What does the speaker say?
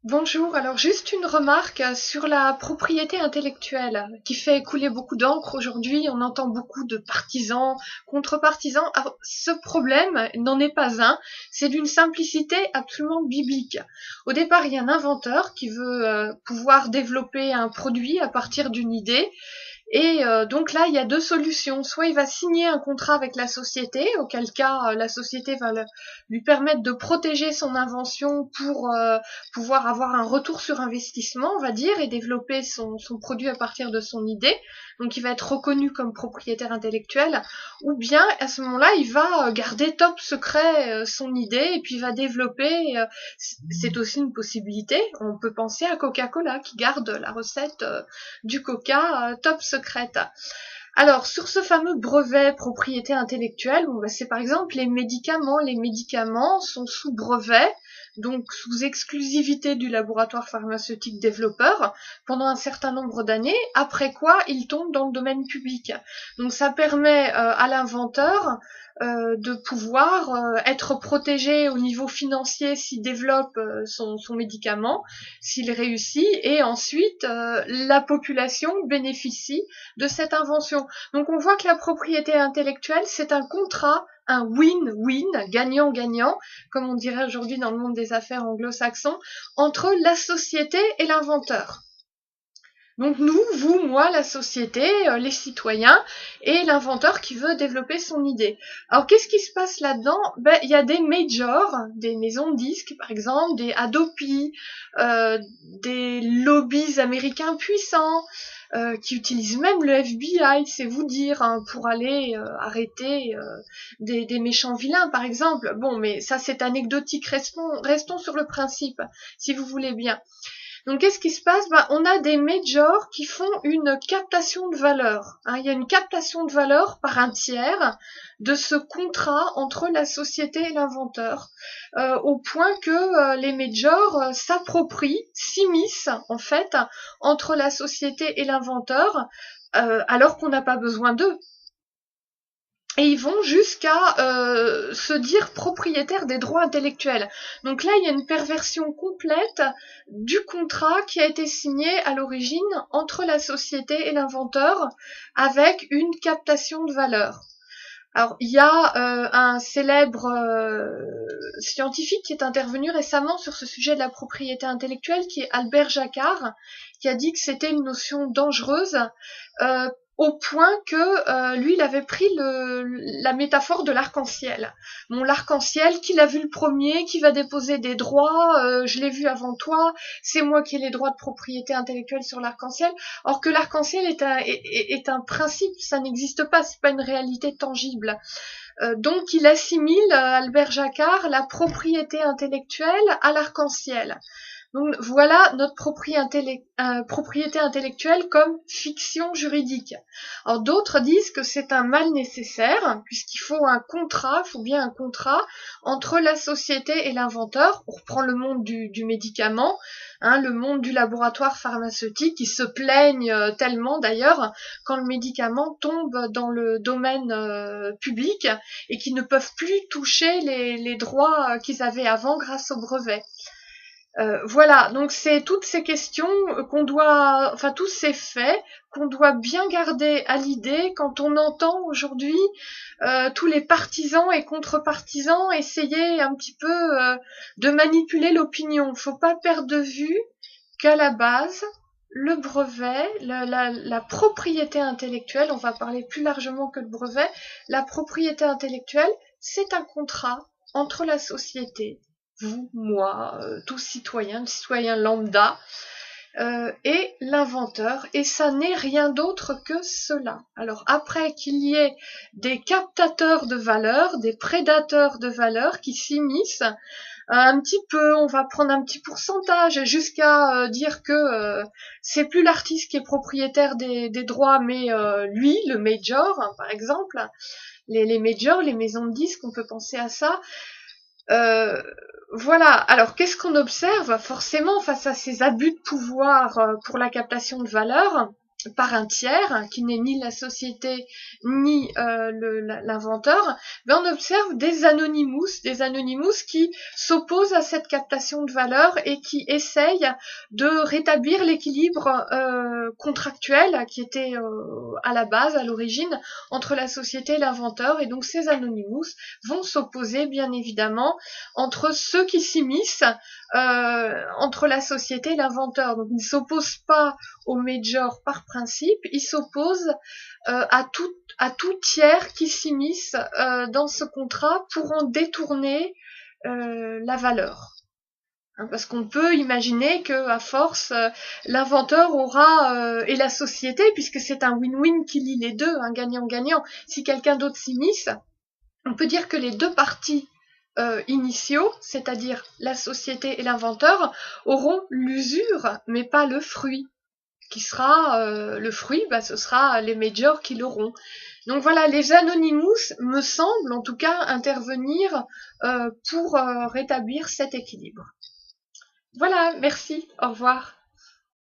Bonjour, alors juste une remarque sur la propriété intellectuelle qui fait couler beaucoup d'encre aujourd'hui. On entend beaucoup de partisans, contre-partisans. Alors, ce problème n'en est pas un, c'est d'une simplicité absolument biblique. Au départ, il y a un inventeur qui veut pouvoir développer un produit à partir d'une idée. Et donc là, il y a deux solutions. Soit il va signer un contrat avec la société, auquel cas la société va lui permettre de protéger son invention pour pouvoir avoir un retour sur investissement, on va dire, et développer son produit à partir de son idée. Donc il va être reconnu comme propriétaire intellectuel. Ou bien à ce moment-là, il va garder top secret son idée et puis il va développer. C'est aussi une possibilité. On peut penser à Coca-Cola qui garde la recette du Coca top secrète. Alors, sur ce fameux brevet propriété intellectuelle, bon, c'est par exemple les médicaments. Les médicaments sont sous brevet, donc sous exclusivité du laboratoire pharmaceutique développeur, pendant un certain nombre d'années, après quoi ils tombent dans le domaine public. Donc ça permet à l'inventeur de pouvoir être protégé au niveau financier s'il développe son médicament, s'il réussit, et ensuite la population bénéficie de cette invention. Donc on voit que la propriété intellectuelle, c'est un contrat, un win-win, gagnant-gagnant, comme on dirait aujourd'hui dans le monde des affaires anglo-saxons, entre la société et l'inventeur. Donc nous, vous, moi, la société, les citoyens et l'inventeur qui veut développer son idée. Alors qu'est-ce qui se passe là-dedans? Il y a des majors, des maisons de disques par exemple, des Adopi, des lobbies américains puissants, qui utilisent même le FBI, c'est vous dire, hein, pour aller arrêter des méchants vilains par exemple. Bon, mais ça c'est anecdotique, restons sur le principe, si vous voulez bien. Donc qu'est-ce qui se passe? On a des majors qui font une captation de valeur. Il y a une captation de valeur par un tiers de ce contrat entre la société et l'inventeur, au point que les majors s'approprient, s'immiscent en fait entre la société et l'inventeur, alors qu'on n'a pas besoin d'eux. Et ils vont jusqu'à se dire propriétaires des droits intellectuels. Donc là, il y a une perversion complète du contrat qui a été signé à l'origine entre la société et l'inventeur, avec une captation de valeur. Alors, il y a un célèbre scientifique qui est intervenu récemment sur ce sujet de la propriété intellectuelle, qui est Albert Jacquard, qui a dit que c'était une notion dangereuse, au point que lui, il avait pris la métaphore de l'arc-en-ciel. Bon, l'arc-en-ciel, qui l'a vu le premier, qui va déposer des droits, je l'ai vu avant toi, c'est moi qui ai les droits de propriété intellectuelle sur l'arc-en-ciel, or que l'arc-en-ciel est un principe, ça n'existe pas, c'est pas une réalité tangible. Donc il assimile, Albert Jacquard, la propriété intellectuelle à l'arc-en-ciel. Donc voilà notre propriété intellectuelle comme fiction juridique. Alors d'autres disent que c'est un mal nécessaire, puisqu'il faut un contrat, il faut bien un contrat entre la société et l'inventeur. On reprend le monde du médicament, le monde du laboratoire pharmaceutique, qui se plaignent tellement d'ailleurs quand le médicament tombe dans le domaine public et qui ne peuvent plus toucher les droits qu'ils avaient avant grâce au brevet. Voilà, donc c'est toutes ces questions tous ces faits qu'on doit bien garder à l'idée quand on entend aujourd'hui tous les partisans et contre-partisans essayer un petit peu de manipuler l'opinion. Faut pas perdre de vue qu'à la base, le brevet, la propriété intellectuelle, on va parler plus largement que le brevet, la propriété intellectuelle, c'est un contrat entre la société, vous, moi, tout citoyen lambda, et l'inventeur, et ça n'est rien d'autre que cela. Alors après qu'il y ait des captateurs de valeur, des prédateurs de valeur qui s'immiscent, un petit peu, on va prendre un petit pourcentage jusqu'à dire que c'est plus l'artiste qui est propriétaire des droits, mais lui, le major, par exemple, les majors, les maisons de disques, on peut penser à ça. Voilà, alors qu'est-ce qu'on observe forcément face à ces abus de pouvoir pour la captation de valeur? par un tiers, qui n'est ni la société ni l'inventeur, mais on observe des anonymous qui s'opposent à cette captation de valeur et qui essayent de rétablir l'équilibre contractuel qui était à la base, à l'origine, entre la société et l'inventeur. Et donc ces anonymous vont s'opposer bien évidemment entre ceux qui s'immiscent entre la société et l'inventeur. Donc ils ne s'opposent pas au major par principe, ils s'opposent à tout tiers qui s'immisce dans ce contrat pour en détourner la valeur. Parce qu'on peut imaginer que à force, l'inventeur aura et la société, puisque c'est un win-win qui lie les deux, un gagnant-gagnant. Si quelqu'un d'autre s'immisce, on peut dire que les deux parties initiaux, c'est-à-dire la société et l'inventeur, auront l'usure, mais pas le fruit. Qui sera le fruit, ce sera les majors qui l'auront. Donc voilà, les anonymous me semblent en tout cas intervenir pour rétablir cet équilibre. Voilà, merci, au revoir.